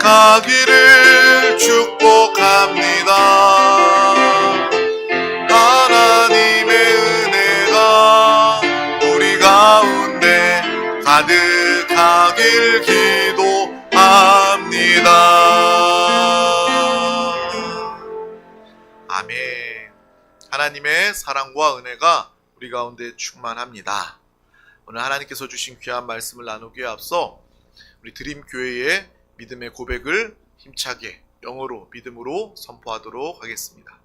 가득하기를 축복합니다. 하나님의 은혜가 우리 가운데 가득하길 기도합니다. 아멘. 하나님의 사랑과 은혜가 우리 가운데 충만합니다. 오늘 하나님께서 주신 귀한 말씀을 나누기에 앞서 우리 드림교회의 믿음의 고백을 힘차게 영어로 믿음으로 선포하도록 하겠습니다.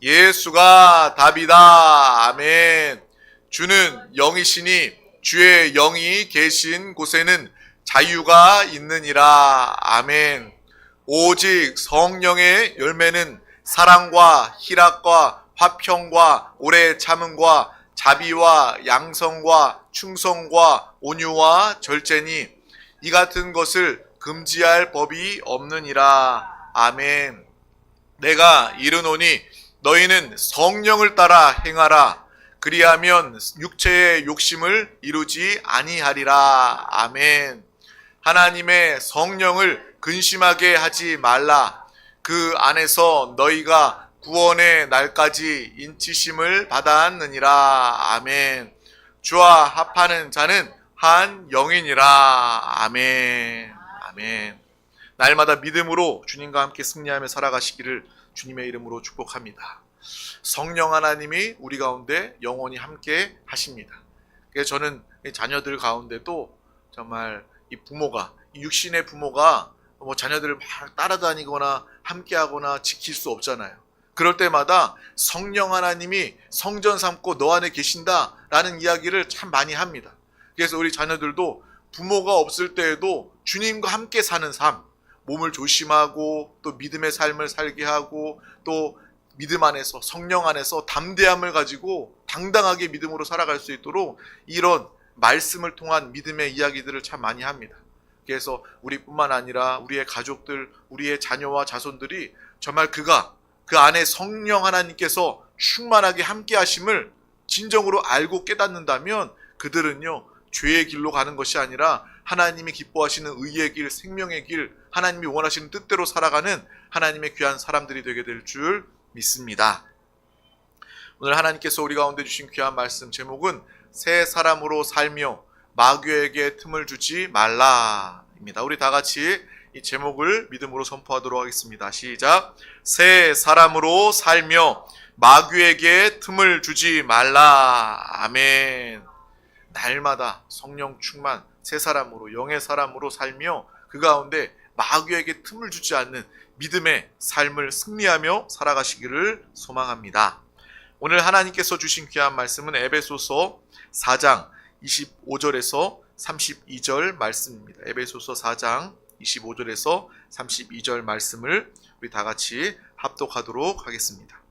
예수가 답이다. 아멘. 주는 영이시니 주의 영이 계신 곳에는 자유가 있느니라. 아멘. 오직 성령의 열매는 사랑과 희락과 화평과 오래 참음과 자비와 양성과 충성과 온유와 절제니 이 같은 것을 금지할 법이 없느니라. 아멘. 내가 이르노니 너희는 성령을 따라 행하라. 그리하면 육체의 욕심을 이루지 아니하리라. 아멘. 하나님의 성령을 근심하게 하지 말라. 그 안에서 너희가 구원의 날까지 인치심을 받았느니라. 아멘. 주와 합하는 자는 한 영이니라. 아멘. 아멘. 날마다 믿음으로 주님과 함께 승리하며 살아가시기를 주님의 이름으로 축복합니다. 성령 하나님이 우리 가운데 영원히 함께 하십니다. 그래서 저는 자녀들 가운데도 정말 이 부모가, 이 육신의 부모가 자녀들을 막 따라다니거나 함께하거나 지킬 수 없잖아요. 그럴 때마다 성령 하나님이 성전 삼고 너 안에 계신다라는 이야기를 참 많이 합니다. 그래서 우리 자녀들도 부모가 없을 때에도 주님과 함께 사는 삶, 몸을 조심하고 또 믿음의 삶을 살게 하고 또 믿음 안에서 성령 안에서 담대함을 가지고 당당하게 믿음으로 살아갈 수 있도록 이런 말씀을 통한 믿음의 이야기들을 참 많이 합니다. 그래서 우리뿐만 아니라 우리의 가족들, 우리의 자녀와 자손들이 정말 그 안에 성령 하나님께서 충만하게 함께 하심을 진정으로 알고 깨닫는다면 그들은요 죄의 길로 가는 것이 아니라 하나님이 기뻐하시는 의의 길, 생명의 길, 하나님이 원하시는 뜻대로 살아가는 하나님의 귀한 사람들이 되게 될 줄 믿습니다. 오늘 하나님께서 우리 가운데 주신 귀한 말씀 제목은 새 사람으로 살며 마귀에게 틈을 주지 말라입니다. 우리 다 같이 이 제목을 믿음으로 선포하도록 하겠습니다. 시작. 새 사람으로 살며 마귀에게 틈을 주지 말라. 아멘. 날마다 성령 충만 새 사람으로 영의 사람으로 살며 그 가운데 마귀에게 틈을 주지 않는 믿음의 삶을 승리하며 살아가시기를 소망합니다. 오늘 하나님께서 주신 귀한 말씀은 에베소서 4장 25절에서 32절 말씀입니다. 에베소서 4장 25절에서 32절 말씀을 우리 다 같이 합독하도록 하겠습니다.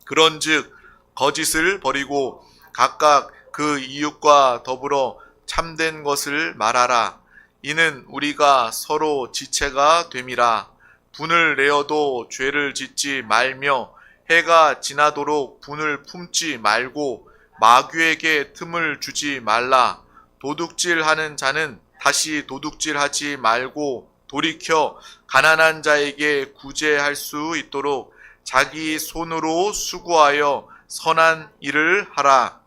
그런즉 거짓을 버리고 각각 그 이웃과 더불어 참된 것을 말하라. 이는 우리가 서로 지체가 됨이라. 분을 내어도 죄를 짓지 말며 해가 지나도록 분을 품지 말고 마귀에게 틈을 주지 말라. 도둑질하는 자는 다시 도둑질하지 말고 돌이켜 가난한 자에게 구제할 수 있도록 자기 손으로 수고하여 선한 일을 하라.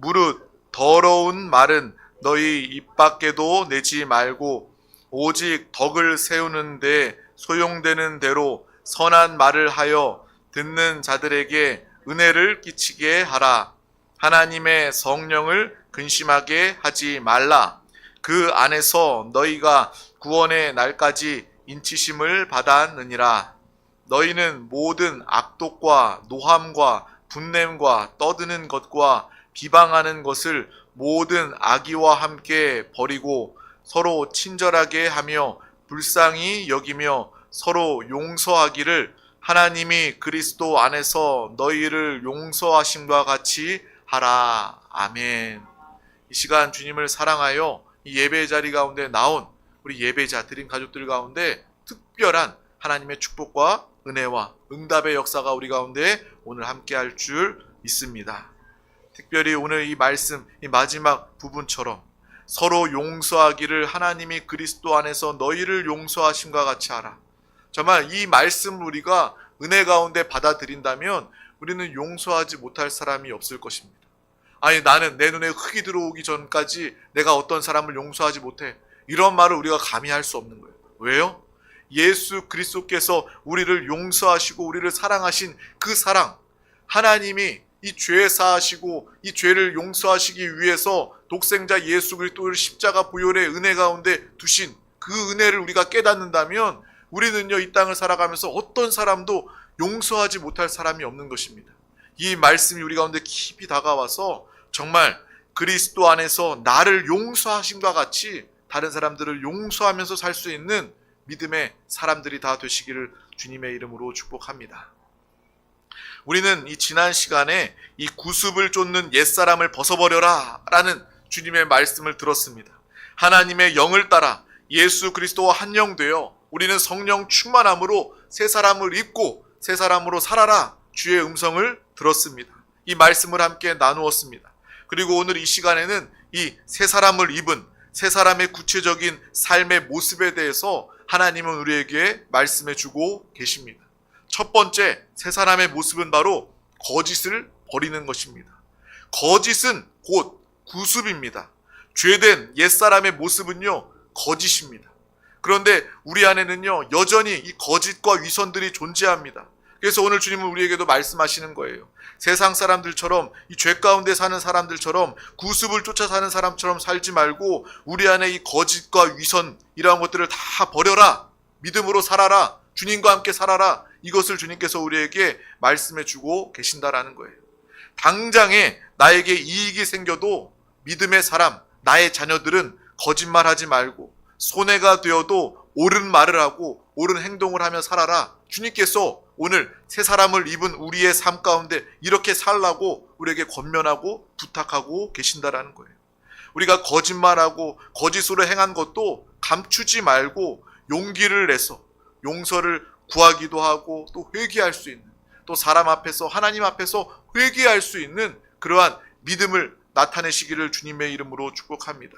무릇 더러운 말은 너희 입 밖에도 내지 말고 오직 덕을 세우는 데 소용되는 대로 선한 말을 하여 듣는 자들에게 은혜를 끼치게 하라. 하나님의 성령을 근심하게 하지 말라. 그 안에서 너희가 구원의 날까지 인치심을 받았느니라. 너희는 모든 악독과 노함과 분냄과 떠드는 것과 비방하는 것을 모든 악의와 함께 버리고 서로 친절하게 하며 불쌍히 여기며 서로 용서하기를 하나님이 그리스도 안에서 너희를 용서하심과 같이 하라. 아멘. 이 시간 주님을 사랑하여 이 예배 자리 가운데 나온 우리 예배자 드림 가족들 가운데 특별한 하나님의 축복과 은혜와 응답의 역사가 우리 가운데 오늘 함께 할 줄 믿습니다. 특별히 오늘 이 말씀, 이 마지막 부분처럼 서로 용서하기를 하나님이 그리스도 안에서 너희를 용서하심과 같이 하라. 정말 이 말씀을 우리가 은혜 가운데 받아들인다면 우리는 용서하지 못할 사람이 없을 것입니다. 아니, 나는 내 눈에 흙이 들어오기 전까지 내가 어떤 사람을 용서하지 못해. 이런 말을 우리가 감히 할 수 없는 거예요. 왜요? 예수 그리스도께서 우리를 용서하시고 우리를 사랑하신 그 사랑, 하나님이 이 죄 사하시고 이 죄를 용서하시기 위해서 독생자 예수 그리스도를 십자가 보혈의 은혜 가운데 두신 그 은혜를 우리가 깨닫는다면 우리는요, 이 땅을 살아가면서 어떤 사람도 용서하지 못할 사람이 없는 것입니다. 이 말씀이 우리 가운데 깊이 다가와서 정말 그리스도 안에서 나를 용서하심과 같이 다른 사람들을 용서하면서 살 수 있는 믿음의 사람들이 다 되시기를 주님의 이름으로 축복합니다. 우리는 이 지난 시간에 이 구습을 쫓는 옛사람을 벗어버려라 라는 주님의 말씀을 들었습니다. 하나님의 영을 따라 예수 그리스도와 한영되어 우리는 성령 충만함으로 새 사람을 입고 새 사람으로 살아라 주의 음성을 들었습니다. 이 말씀을 함께 나누었습니다. 그리고 오늘 이 시간에는 이 새 사람을 입은 새 사람의 구체적인 삶의 모습에 대해서 하나님은 우리에게 말씀해 주고 계십니다. 첫 번째 새 사람의 모습은 바로 거짓을 버리는 것입니다. 거짓은 곧 구습입니다. 죄된 옛사람의 모습은요, 거짓입니다. 그런데 우리 안에는요, 여전히 이 거짓과 위선들이 존재합니다. 그래서 오늘 주님은 우리에게도 말씀하시는 거예요. 세상 사람들처럼 이 죄 가운데 사는 사람들처럼 구습을 쫓아 사는 사람처럼 살지 말고 우리 안에 이 거짓과 위선 이러한 것들을 다 버려라. 믿음으로 살아라. 주님과 함께 살아라. 이것을 주님께서 우리에게 말씀해 주고 계신다라는 거예요. 당장에 나에게 이익이 생겨도 믿음의 사람, 나의 자녀들은 거짓말하지 말고 손해가 되어도 옳은 말을 하고 옳은 행동을 하며 살아라. 주님께서 오늘 새 사람을 입은 우리의 삶 가운데 이렇게 살라고 우리에게 권면하고 부탁하고 계신다라는 거예요. 우리가 거짓말하고 거짓으로 행한 것도 감추지 말고 용기를 내서 용서를 구하기도 하고 또 회개할 수 있는, 또 사람 앞에서 하나님 앞에서 회개할 수 있는 그러한 믿음을 나타내시기를 주님의 이름으로 축복합니다.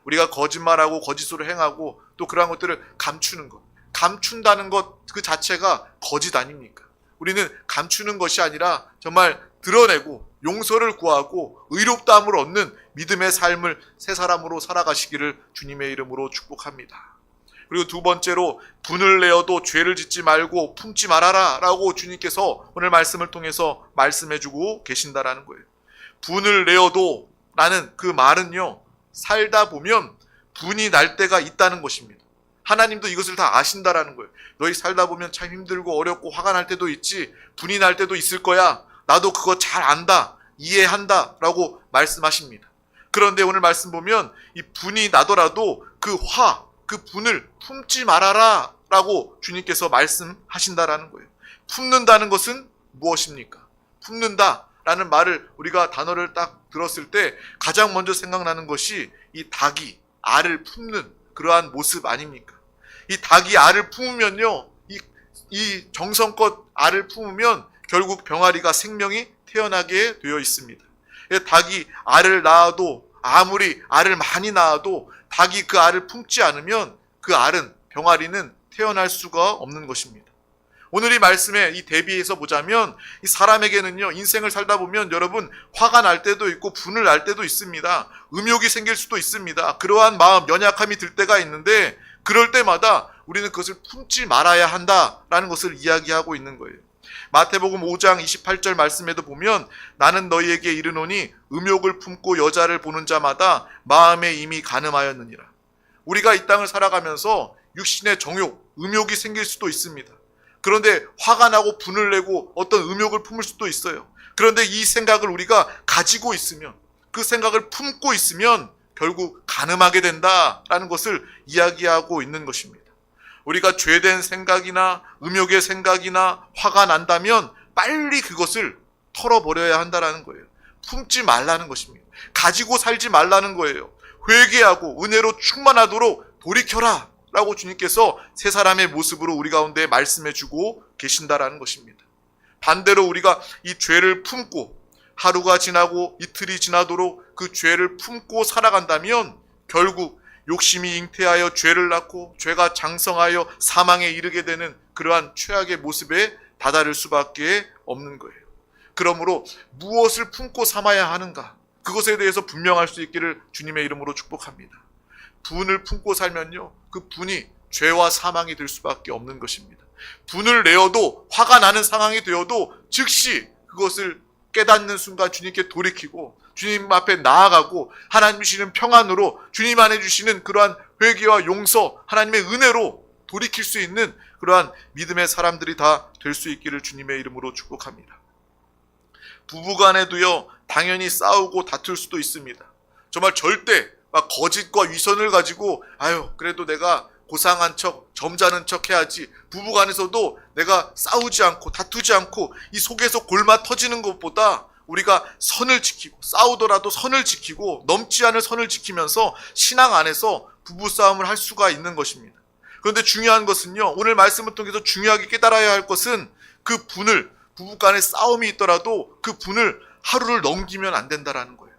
우리가 거짓말하고 거짓으로 행하고 또 그러한 것들을 감추는 것, 감춘다는 것 그 자체가 거짓 아닙니까? 우리는 감추는 것이 아니라 정말 드러내고 용서를 구하고 의롭다함을 얻는 믿음의 삶을 새 사람으로 살아가시기를 주님의 이름으로 축복합니다. 그리고 두 번째로 분을 내어도 죄를 짓지 말고 품지 말아라 라고 주님께서 오늘 말씀을 통해서 말씀해주고 계신다라는 거예요. 분을 내어도 라는 그 말은요, 살다 보면 분이 날 때가 있다는 것입니다. 하나님도 이것을 다 아신다라는 거예요. 너희 살다 보면 참 힘들고 어렵고 화가 날 때도 있지, 분이 날 때도 있을 거야. 나도 그거 잘 안다, 이해한다 라고 말씀하십니다. 그런데 오늘 말씀 보면 이 분이 나더라도 그 분을 품지 말아라 라고 주님께서 말씀하신다라는 거예요. 품는다는 것은 무엇입니까? 품는다 라는 말을 우리가 단어를 딱 들었을 때 가장 먼저 생각나는 것이 이 닭이 알을 품는 그러한 모습 아닙니까? 이 닭이 알을 품으면요, 이 정성껏 알을 품으면 결국 병아리가 생명이 태어나게 되어 있습니다. 닭이 알을 낳아도 아무리 알을 많이 낳아도 닭이 그 알을 품지 않으면 그 알은 병아리는 태어날 수가 없는 것입니다. 오늘 이 말씀에 이 대비해서 보자면 이 사람에게는요, 인생을 살다 보면 여러분 화가 날 때도 있고 분을 날 때도 있습니다. 음욕이 생길 수도 있습니다. 그러한 마음, 연약함이 들 때가 있는데 그럴 때마다 우리는 그것을 품지 말아야 한다라는 것을 이야기하고 있는 거예요. 마태복음 5장 28절 말씀에도 보면 나는 너희에게 이르노니 음욕을 품고 여자를 보는 자마다 마음에 이미 간음하였느니라. 우리가 이 땅을 살아가면서 육신의 정욕, 음욕이 생길 수도 있습니다. 그런데 화가 나고 분을 내고 어떤 음욕을 품을 수도 있어요. 그런데 이 생각을 우리가 가지고 있으면, 그 생각을 품고 있으면 결국 간음하게 된다라는 것을 이야기하고 있는 것입니다. 우리가 죄된 생각이나 음욕의 생각이나 화가 난다면 빨리 그것을 털어버려야 한다라는 거예요. 품지 말라는 것입니다. 가지고 살지 말라는 거예요. 회개하고 은혜로 충만하도록 돌이켜라 라고 주님께서 새 사람의 모습으로 우리 가운데 말씀해 주고 계신다라는 것입니다. 반대로 우리가 이 죄를 품고 하루가 지나고 이틀이 지나도록 그 죄를 품고 살아간다면 결국 욕심이 잉태하여 죄를 낳고 죄가 장성하여 사망에 이르게 되는 그러한 최악의 모습에 다다를 수밖에 없는 거예요. 그러므로 무엇을 품고 삼아야 하는가? 그것에 대해서 분명할 수 있기를 주님의 이름으로 축복합니다. 분을 품고 살면요, 그 분이 죄와 사망이 될 수밖에 없는 것입니다. 분을 내어도 화가 나는 상황이 되어도 즉시 그것을 깨닫는 순간 주님께 돌이키고 주님 앞에 나아가고 하나님 주시는 평안으로 주님 안에 주시는 그러한 회개와 용서, 하나님의 은혜로 돌이킬 수 있는 그러한 믿음의 사람들이 다 될 수 있기를 주님의 이름으로 축복합니다. 부부간에도요, 당연히 싸우고 다툴 수도 있습니다. 정말 절대 막 거짓과 위선을 가지고 그래도 내가 고상한 척, 점잖은 척 해야지, 부부간에서도 내가 싸우지 않고 다투지 않고 이 속에서 골마 터지는 것보다 우리가 선을 지키고, 싸우더라도 선을 지키고 넘지 않을 선을 지키면서 신앙 안에서 부부싸움을 할 수가 있는 것입니다. 그런데 중요한 것은요, 오늘 말씀을 통해서 중요하게 깨달아야 할 것은 그 분을, 부부간에 싸움이 있더라도 그 분을 하루를 넘기면 안 된다라는 거예요.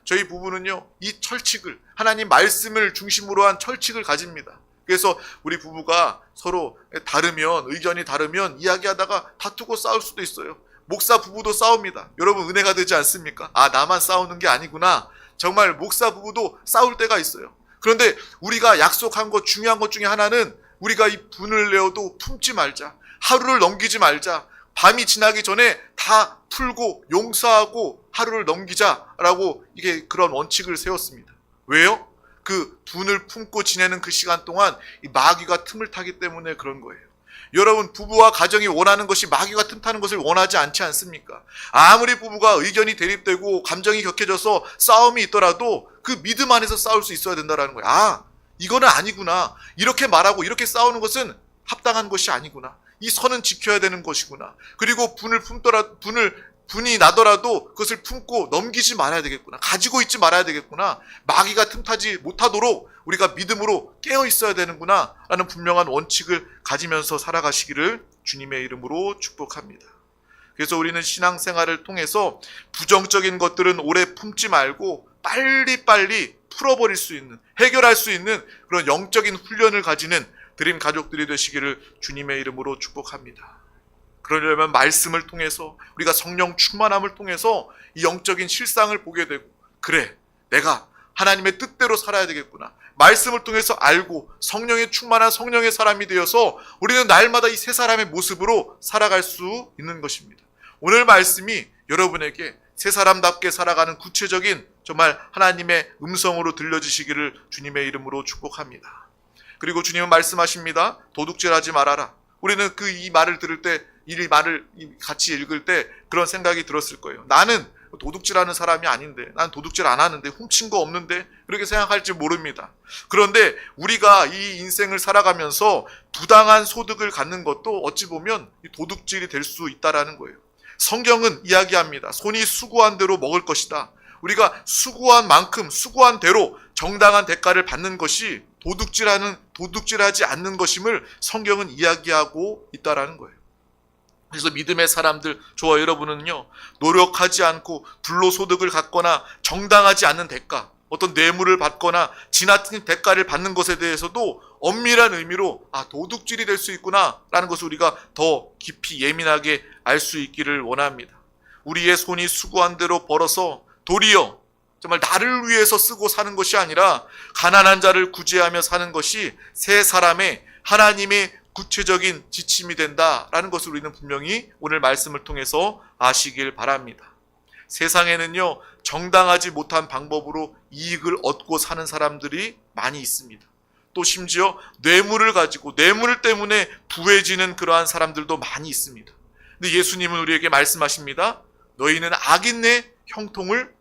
저희 부부는요, 이 철칙을, 하나님 말씀을 중심으로 한 철칙을 가집니다. 그래서 우리 부부가 서로 다르면, 의견이 다르면 이야기하다가 다투고 싸울 수도 있어요. 목사 부부도 싸웁니다. 여러분, 은혜가 되지 않습니까? 나만 싸우는 게 아니구나. 정말 목사 부부도 싸울 때가 있어요. 그런데 우리가 약속한 것, 중요한 것 중에 하나는 우리가 이 분을 내어도 품지 말자. 하루를 넘기지 말자. 밤이 지나기 전에 다 풀고 용서하고 하루를 넘기자라고 이게 그런 원칙을 세웠습니다. 왜요? 그 분을 품고 지내는 그 시간 동안 이 마귀가 틈을 타기 때문에 그런 거예요. 여러분, 부부와 가정이 원하는 것이 마귀가 틈타는 것을 원하지 않지 않습니까? 아무리 부부가 의견이 대립되고 감정이 격해져서 싸움이 있더라도 그 믿음 안에서 싸울 수 있어야 된다는 거예요. 이거는 아니구나. 이렇게 말하고 이렇게 싸우는 것은 합당한 것이 아니구나. 이 선은 지켜야 되는 것이구나. 그리고 분이 나더라도 그것을 품고 넘기지 말아야 되겠구나. 가지고 있지 말아야 되겠구나. 마귀가 틈타지 못하도록 우리가 믿음으로 깨어 있어야 되는구나 라는 분명한 원칙을 가지면서 살아가시기를 주님의 이름으로 축복합니다. 그래서 우리는 신앙생활을 통해서 부정적인 것들은 오래 품지 말고 빨리빨리 풀어버릴 수 있는, 해결할 수 있는 그런 영적인 훈련을 가지는 드림 가족들이 되시기를 주님의 이름으로 축복합니다. 그러려면 말씀을 통해서, 우리가 성령 충만함을 통해서 이 영적인 실상을 보게 되고, 그래, 내가 하나님의 뜻대로 살아야 되겠구나. 말씀을 통해서 알고 성령에 충만한 성령의 사람이 되어서 우리는 날마다 이 새 사람의 모습으로 살아갈 수 있는 것입니다. 오늘 말씀이 여러분에게 새 사람답게 살아가는 구체적인 정말 하나님의 음성으로 들려지시기를 주님의 이름으로 축복합니다. 그리고 주님은 말씀하십니다. 도둑질하지 말아라. 우리는 이 말을 들을 때, 이 말을 같이 읽을 때 그런 생각이 들었을 거예요. 나는 도둑질하는 사람이 아닌데, 난 도둑질 안 하는데, 훔친 거 없는데, 그렇게 생각할지 모릅니다. 그런데 우리가 이 인생을 살아가면서 부당한 소득을 갖는 것도 어찌 보면 도둑질이 될 수 있다라는 거예요. 성경은 이야기합니다. 손이 수고한 대로 먹을 것이다. 우리가 수고한 만큼, 수고한 대로 정당한 대가를 받는 것이 도둑질하지 않는 것임을 성경은 이야기하고 있다라는 거예요. 그래서 믿음의 사람들, 저와 여러분은요, 노력하지 않고 불로소득을 갖거나 정당하지 않는 대가, 어떤 뇌물을 받거나 지나친 대가를 받는 것에 대해서도 엄밀한 의미로 도둑질이 될 수 있구나 라는 것을 우리가 더 깊이 예민하게 알 수 있기를 원합니다. 우리의 손이 수고한 대로 벌어서 도리어 정말 나를 위해서 쓰고 사는 것이 아니라 가난한 자를 구제하며 사는 것이 새 사람의, 하나님의 구체적인 지침이 된다라는 것을 우리는 분명히 오늘 말씀을 통해서 아시길 바랍니다. 세상에는요, 정당하지 못한 방법으로 이익을 얻고 사는 사람들이 많이 있습니다. 또 심지어 뇌물을 가지고 뇌물 때문에 부해지는 그러한 사람들도 많이 있습니다. 근데 예수님은 우리에게 말씀하십니다. 너희는 악인의 형통을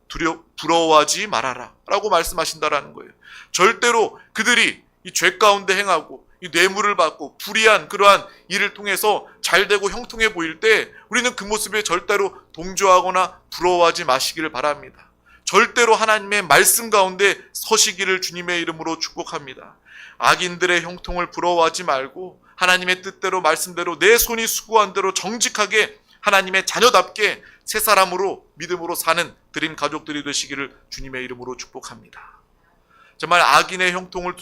부러워하지 말아라 라고 말씀하신다라는 거예요. 절대로 그들이 이 죄 가운데 행하고 이 뇌물을 받고 불의한 그러한 일을 통해서 잘되고 형통해 보일 때 우리는 그 모습에 절대로 동조하거나 부러워하지 마시기를 바랍니다. 절대로 하나님의 말씀 가운데 서시기를 주님의 이름으로 축복합니다. 악인들의 형통을 부러워하지 말고 하나님의 뜻대로 말씀대로 내 손이 수고한 대로 정직하게 하나님의 자녀답게 새 사람으로 믿음으로 사는 드림 가족들이 되시기를 주님의 이름으로 축복합니다. 정말 악인의 형통을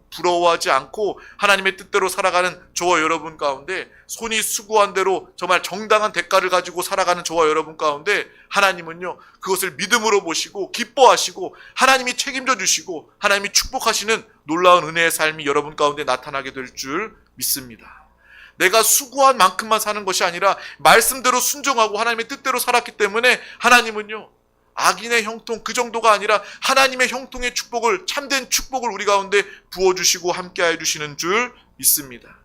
부러워하지 않고 하나님의 뜻대로 살아가는 저와 여러분 가운데, 손이 수고한 대로 정말 정당한 대가를 가지고 살아가는 저와 여러분 가운데 하나님은요 그것을 믿음으로 보시고 기뻐하시고 하나님이 책임져 주시고 하나님이 축복하시는 놀라운 은혜의 삶이 여러분 가운데 나타나게 될 줄 믿습니다. 내가 수고한 만큼만 사는 것이 아니라 말씀대로 순종하고 하나님의 뜻대로 살았기 때문에 하나님은요 악인의 형통 그 정도가 아니라 하나님의 형통의 축복을, 참된 축복을 우리 가운데 부어주시고 함께해 주시는 줄 믿습니다.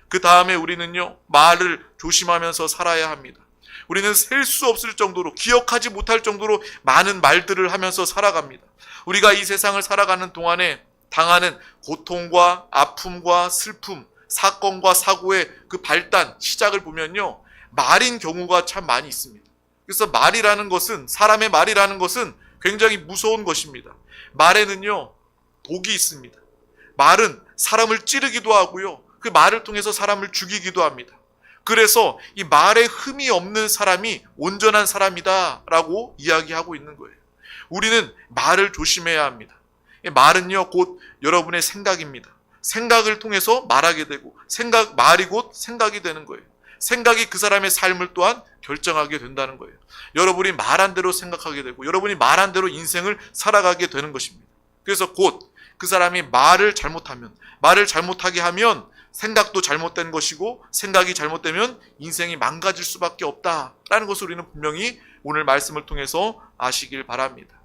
그 다음에 우리는요 말을 조심하면서 살아야 합니다. 우리는 셀 수 없을 정도로, 기억하지 못할 정도로 많은 말들을 하면서 살아갑니다. 우리가 이 세상을 살아가는 동안에 당하는 고통과 아픔과 슬픔, 사건과 사고의 그 발단, 시작을 보면요 말인 경우가 참 많이 있습니다. 그래서 말이라는 것은, 사람의 말이라는 것은 굉장히 무서운 것입니다. 말에는요 독이 있습니다. 말은 사람을 찌르기도 하고요 그 말을 통해서 사람을 죽이기도 합니다. 그래서 이 말에 흠이 없는 사람이 온전한 사람이다 라고 이야기하고 있는 거예요. 우리는 말을 조심해야 합니다. 말은요 곧 여러분의 생각입니다. 생각을 통해서 말하게 되고, 말이 곧 생각이 되는 거예요. 생각이 그 사람의 삶을 또한 결정하게 된다는 거예요. 여러분이 말한 대로 생각하게 되고 여러분이 말한 대로 인생을 살아가게 되는 것입니다. 그래서 곧 그 사람이 말을 잘못하게 하면 생각도 잘못된 것이고, 생각이 잘못되면 인생이 망가질 수밖에 없다라는 것을 우리는 분명히 오늘 말씀을 통해서 아시길 바랍니다.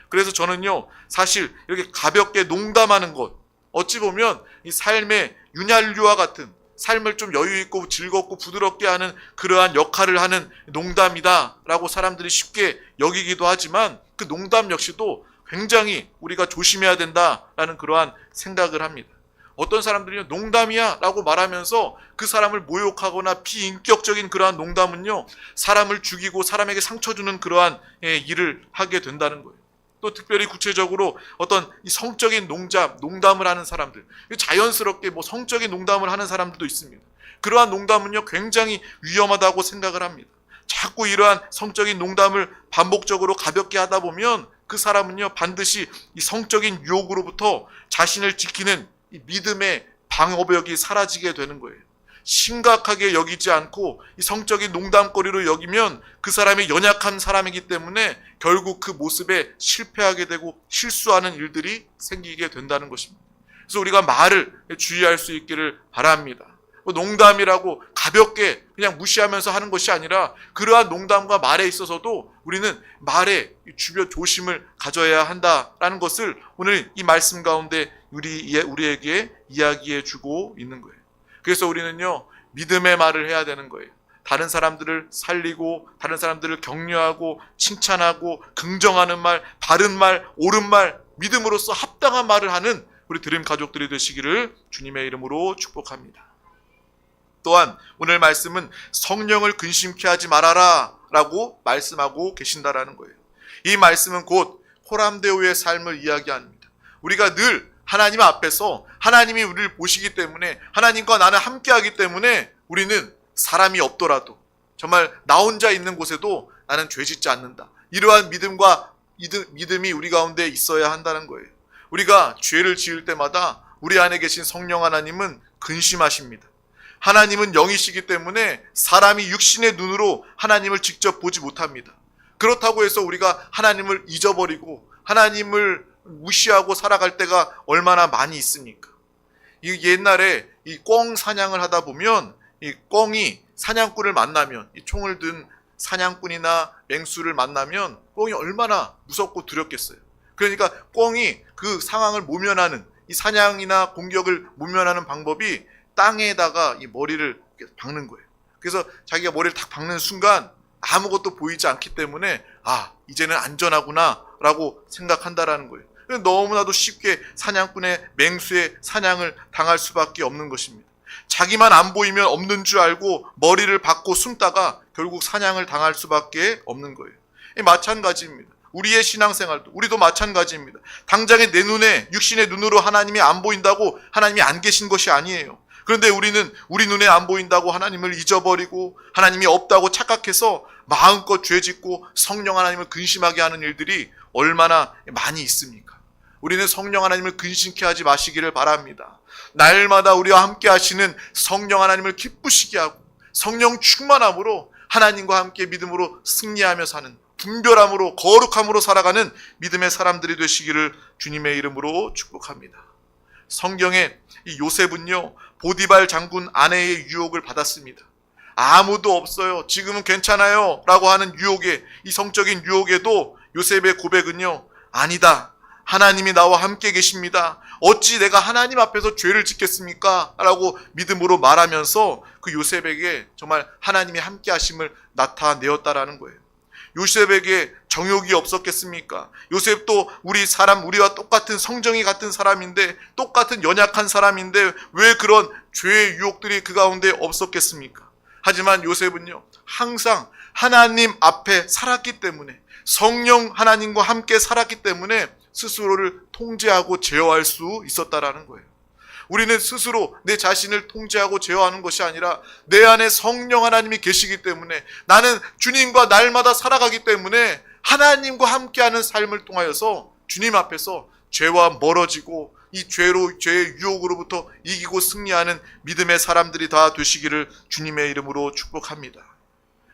그래서 저는요 사실 이렇게 가볍게 농담하는 것, 어찌 보면 이 삶의 윤활유와 같은, 삶을 좀 여유있고 즐겁고 부드럽게 하는 그러한 역할을 하는 농담이다 라고 사람들이 쉽게 여기기도 하지만, 그 농담 역시도 굉장히 우리가 조심해야 된다라는 그러한 생각을 합니다. 어떤 사람들이 농담이야 라고 말하면서 그 사람을 모욕하거나 비인격적인 그러한 농담은요 사람을 죽이고 사람에게 상처 주는 그러한 일을 하게 된다는 거예요. 또 특별히 구체적으로 어떤 이 성적인 농담을 하는 사람들, 자연스럽게 뭐 성적인 농담을 하는 사람들도 있습니다. 그러한 농담은요 굉장히 위험하다고 생각을 합니다. 자꾸 이러한 성적인 농담을 반복적으로 가볍게 하다 보면 그 사람은요 반드시 이 성적인 유혹으로부터 자신을 지키는 이 믿음의 방어벽이 사라지게 되는 거예요. 심각하게 여기지 않고 이 성적인 농담거리로 여기면 그 사람이 연약한 사람이기 때문에 결국 그 모습에 실패하게 되고 실수하는 일들이 생기게 된다는 것입니다. 그래서 우리가 말을 주의할 수 있기를 바랍니다. 농담이라고 가볍게 그냥 무시하면서 하는 것이 아니라, 그러한 농담과 말에 있어서도 우리는 말에 주변 조심을 가져야 한다라는 것을 오늘 이 말씀 가운데 우리에게 이야기해 주고 있는 거예요. 그래서 우리는요 믿음의 말을 해야 되는 거예요. 다른 사람들을 살리고, 다른 사람들을 격려하고, 칭찬하고, 긍정하는 말, 바른 말, 옳은 말, 믿음으로써 합당한 말을 하는 우리 드림 가족들이 되시기를 주님의 이름으로 축복합니다. 또한 오늘 말씀은 성령을 근심케 하지 말아라 라고 말씀하고 계신다라는 거예요. 이 말씀은 곧 호람데오의 삶을 이야기합니다. 우리가 늘 하나님 앞에서 하나님이 우리를 보시기 때문에, 하나님과 나는 함께하기 때문에 우리는 사람이 없더라도, 정말 나 혼자 있는 곳에도 나는 죄짓지 않는다, 이러한 믿음이 우리 가운데 있어야 한다는 거예요. 우리가 죄를 지을 때마다 우리 안에 계신 성령 하나님은 근심하십니다. 하나님은 영이시기 때문에 사람이 육신의 눈으로 하나님을 직접 보지 못합니다. 그렇다고 해서 우리가 하나님을 잊어버리고 하나님을 무시하고 살아갈 때가 얼마나 많이 있습니까? 이 옛날에 이 꿩 사냥을 하다 보면 이 꿩이 사냥꾼을 만나면, 이 총을 든 사냥꾼이나 맹수를 만나면 꿩이 얼마나 무섭고 두렵겠어요. 그러니까 꿩이 그 상황을 모면하는, 이 사냥이나 공격을 모면하는 방법이 땅에다가 이 머리를 박는 거예요. 그래서 자기가 머리를 탁 박는 순간 아무것도 보이지 않기 때문에 이제는 안전하구나 라고 생각한다라는 거예요. 너무나도 쉽게 사냥꾼의 맹수의 사냥을 당할 수밖에 없는 것입니다. 자기만 안 보이면 없는 줄 알고 머리를 박고 숨다가 결국 사냥을 당할 수밖에 없는 거예요. 마찬가지입니다. 우리의 신앙생활도, 우리도 마찬가지입니다. 당장에 내 눈에, 육신의 눈으로 하나님이 안 보인다고 하나님이 안 계신 것이 아니에요. 그런데 우리는 우리 눈에 안 보인다고 하나님을 잊어버리고 하나님이 없다고 착각해서 마음껏 죄짓고 성령 하나님을 근심하게 하는 일들이 얼마나 많이 있습니까? 우리는 성령 하나님을 근심케 하지 마시기를 바랍니다. 날마다 우리와 함께 하시는 성령 하나님을 기쁘시게 하고 성령 충만함으로 하나님과 함께 믿음으로 승리하며 사는, 분별함으로 거룩함으로 살아가는 믿음의 사람들이 되시기를 주님의 이름으로 축복합니다. 성경에 이 요셉은요, 보디발 장군 아내의 유혹을 받았습니다. 아무도 없어요, 지금은 괜찮아요 라고 하는 유혹에, 이 성적인 유혹에도 요셉의 고백은요, 아니다, 하나님이 나와 함께 계십니다. 어찌 내가 하나님 앞에서 죄를 짓겠습니까? 라고 믿음으로 말하면서 그 요셉에게 정말 하나님의 함께 하심을 나타내었다라는 거예요. 요셉에게 정욕이 없었겠습니까? 요셉도 우리와 똑같은 성정이 같은 사람인데, 똑같은 연약한 사람인데 왜 그런 죄의 유혹들이 그 가운데 없었겠습니까? 하지만 요셉은요, 항상 하나님 앞에 살았기 때문에, 성령 하나님과 함께 살았기 때문에 스스로를 통제하고 제어할 수 있었다라는 거예요. 우리는 스스로 내 자신을 통제하고 제어하는 것이 아니라 내 안에 성령 하나님이 계시기 때문에, 나는 주님과 날마다 살아가기 때문에 하나님과 함께하는 삶을 통하여서 주님 앞에서 죄와 멀어지고 이 죄의 유혹으로부터 이기고 승리하는 믿음의 사람들이 다 되시기를 주님의 이름으로 축복합니다.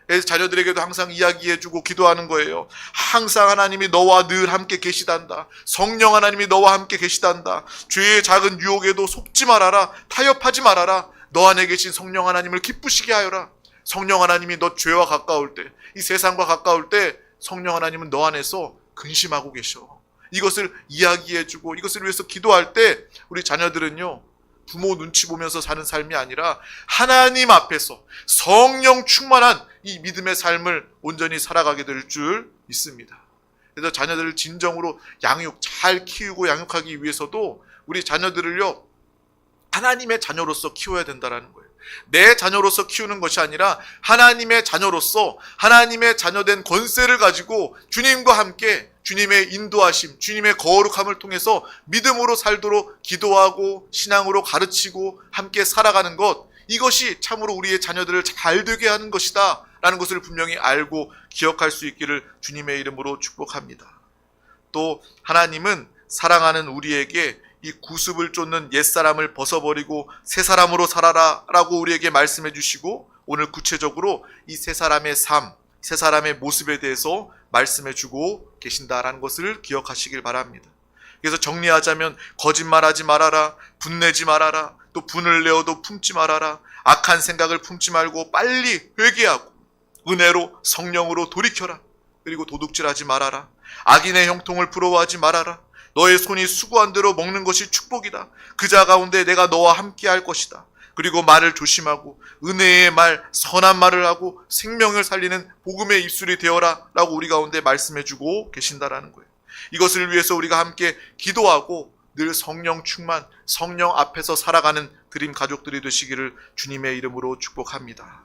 그래서 자녀들에게도 항상 이야기해주고 기도하는 거예요. 항상 하나님이 너와 늘 함께 계시단다. 성령 하나님이 너와 함께 계시단다. 죄의 작은 유혹에도 속지 말아라. 타협하지 말아라. 너 안에 계신 성령 하나님을 기쁘시게 하여라. 성령 하나님이 너 죄와 가까울 때, 이 세상과 가까울 때 성령 하나님은 너 안에서 근심하고 계셔. 이것을 이야기해주고 이것을 위해서 기도할 때 우리 자녀들은요, 부모 눈치 보면서 사는 삶이 아니라 하나님 앞에서 성령 충만한 이 믿음의 삶을 온전히 살아가게 될 줄 믿습니다. 그래서 자녀들을 진정으로 잘 키우고 양육하기 위해서도 우리 자녀들을요, 하나님의 자녀로서 키워야 된다는 거예요. 내 자녀로서 키우는 것이 아니라 하나님의 자녀로서 하나님의 자녀된 권세를 가지고 주님과 함께 주님의 인도하심, 주님의 거룩함을 통해서 믿음으로 살도록 기도하고 신앙으로 가르치고 함께 살아가는 것, 이것이 참으로 우리의 자녀들을 잘 되게 하는 것이다 라는 것을 분명히 알고 기억할 수 있기를 주님의 이름으로 축복합니다. 또 하나님은 사랑하는 우리에게 이 구습을 쫓는 옛사람을 벗어버리고 새 사람으로 살아라 라고 우리에게 말씀해 주시고, 오늘 구체적으로 이 새 사람의 삶, 새 사람의 모습에 대해서 말씀해 주고 계신다라는 것을 기억하시길 바랍니다. 그래서 정리하자면, 거짓말하지 말아라, 분내지 말아라, 또 분을 내어도 품지 말아라, 악한 생각을 품지 말고 빨리 회개하고 은혜로 성령으로 돌이켜라, 그리고 도둑질하지 말아라, 악인의 형통을 부러워하지 말아라, 너의 손이 수고한 대로 먹는 것이 축복이다, 그자 가운데 내가 너와 함께 할 것이다, 그리고 말을 조심하고 은혜의 말, 선한 말을 하고 생명을 살리는 복음의 입술이 되어라 라고 우리 가운데 말씀해주고 계신다라는 거예요. 이것을 위해서 우리가 함께 기도하고 늘 성령 충만, 성령 앞에서 살아가는 드림 가족들이 되시기를 주님의 이름으로 축복합니다.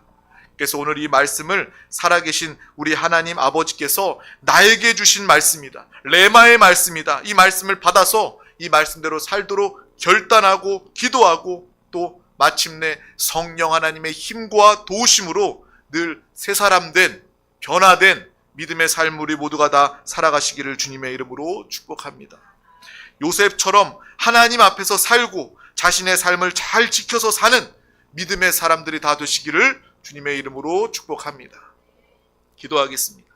그래서 오늘 이 말씀을 살아계신 우리 하나님 아버지께서 나에게 주신 말씀이다, 레마의 말씀이다, 이 말씀을 받아서 이 말씀대로 살도록 결단하고 기도하고, 또 마침내 성령 하나님의 힘과 도우심으로 늘 새 사람 된, 변화된 믿음의 삶 우리 모두가 다 살아가시기를 주님의 이름으로 축복합니다. 요셉처럼 하나님 앞에서 살고 자신의 삶을 잘 지켜서 사는 믿음의 사람들이 다 되시기를 주님의 이름으로 축복합니다. 기도하겠습니다.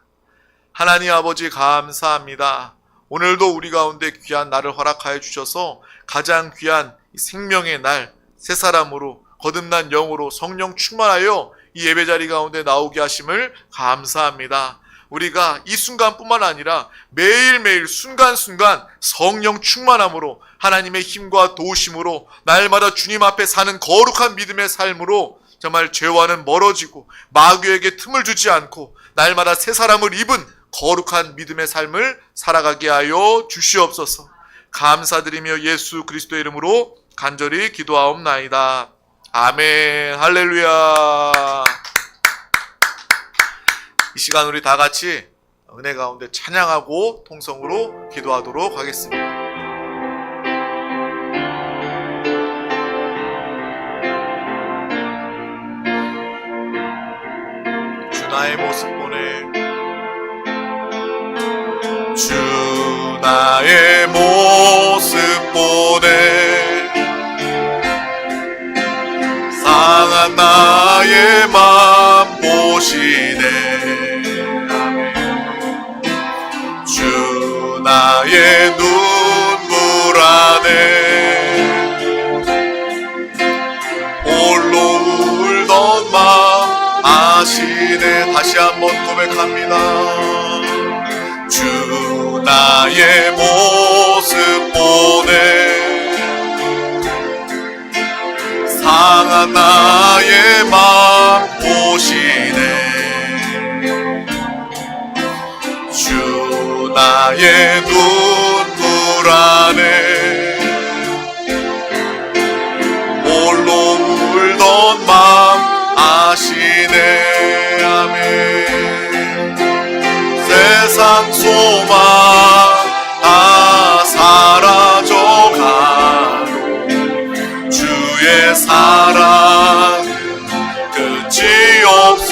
하나님 아버지, 감사합니다. 오늘도 우리 가운데 귀한 날을 허락하여 주셔서 가장 귀한 생명의 날, 새 사람으로 거듭난 영으로 성령 충만하여 이 예배자리 가운데 나오게 하심을 감사합니다. 우리가 이 순간뿐만 아니라 매일매일 순간순간 성령 충만함으로 하나님의 힘과 도우심으로 날마다 주님 앞에 사는 거룩한 믿음의 삶으로 정말 죄와는 멀어지고 마귀에게 틈을 주지 않고 날마다 새 사람을 입은 거룩한 믿음의 삶을 살아가게 하여 주시옵소서. 감사드리며 예수 그리스도의 이름으로 간절히 기도하옵나이다. 아멘. 할렐루야. 이 시간 우리 다 같이 은혜 가운데 찬양하고 통성으로 기도하도록 하겠습니다. 주 나의 모습 보내, 주 나의 모습 보내 상한 나의 맘 보시네. 주 나의 눈물 안에 홀로 울던 마음 아시네. 다시 한번 고백합니다. 주 나의 모습 보네 상한 나의 맘 보시네. 주 나의 눈물 안에 홀로 울던 맘 아시네. 아멘. 세상 소망 다 사라져가도 주의 사랑은 끝이 없어.